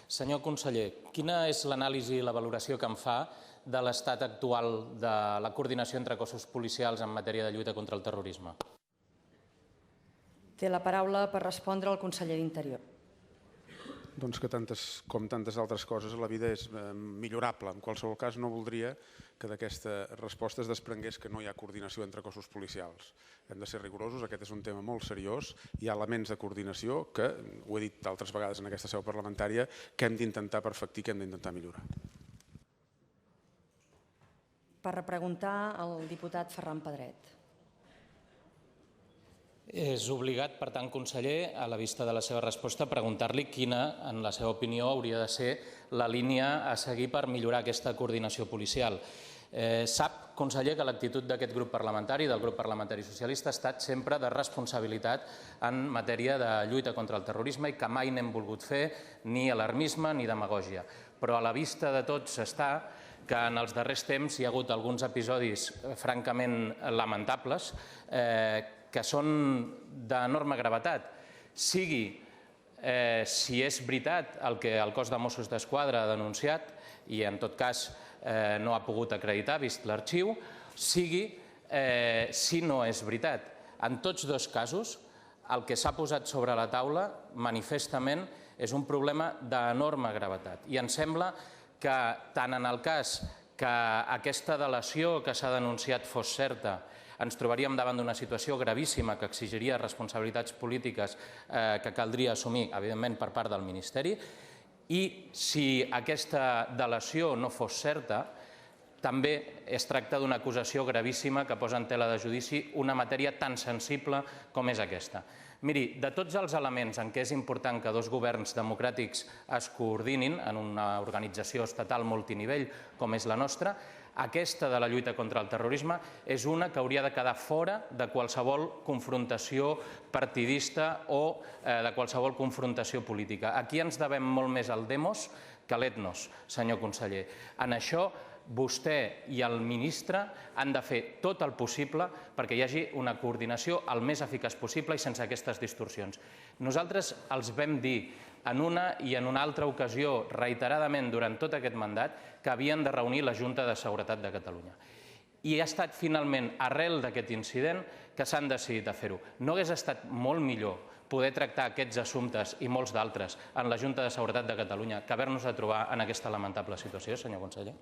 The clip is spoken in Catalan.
Senyor conseller, quina és l'anàlisi i la valoració que en fa de l'estat actual de la coordinació entre cossos policials en matèria de lluita contra el terrorisme? Té la paraula per respondre el conseller d'Interior. Doncs que com tantes altres coses la vida és millorable. En qualsevol cas no voldria que d'aquesta resposta es desprengués que no hi ha coordinació entre cossos policials. Hem de ser rigorosos, aquest és un tema molt seriós, hi ha elements de coordinació que, ho he dit altres vegades en aquesta seu parlamentària, que hem d'intentar perfectir, que hem d'intentar millorar. Per repreguntar el diputat Ferran Pedret. És obligat, per tant, conseller, a la vista de la seva resposta, preguntar-li quina, en la seva opinió, hauria de ser la línia a seguir per millorar aquesta coordinació policial. Sap, conseller, que l'actitud d'aquest grup parlamentari, del grup parlamentari socialista, ha estat sempre de responsabilitat en matèria de lluita contra el terrorisme i que mai n'hem volgut fer ni alarmisme ni demagògia. Però a la vista de tots està que en els darrers temps hi ha hagut alguns episodis francament lamentables que són d'enorme gravetat. Sigui si és veritat el que el cos de Mossos d'Esquadra ha denunciat i en tot cas no ha pogut acreditar vist l'arxiu, sigui si no és veritat. En tots dos casos el que s'ha posat sobre la taula manifestament és un problema d'enorme gravetat i em sembla que tant en el cas que aquesta delació que s'ha denunciat fos certa, ens trobaríem davant d'una situació gravíssima que exigiria responsabilitats polítiques que caldria assumir, evidentment, per part del Ministeri, i si aquesta delació no fos certa, també es tracta d'una acusació gravíssima que posa en tela de judici una matèria tan sensible com és aquesta. Miri, de tots els elements en què és important que dos governs democràtics es coordinin en una organització estatal multinivell com és la nostra, aquesta de la lluita contra el terrorisme és una que hauria de quedar fora de qualsevol confrontació partidista o de qualsevol confrontació política. Aquí ens devem molt més al demos que a l'etnos, senyor conseller. En això vostè i el ministre han de fer tot el possible perquè hi hagi una coordinació el més eficaç possible i sense aquestes distorsions. Nosaltres els vam dir en una i en una altra ocasió, reiteradament durant tot aquest mandat, que havien de reunir la Junta de Seguretat de Catalunya. I ha estat finalment arrel d'aquest incident que s'han decidit a fer-ho. No hagués estat molt millor poder tractar aquests assumptes i molts d'altres en la Junta de Seguretat de Catalunya que haver-nos de trobar en aquesta lamentable situació, senyor conseller?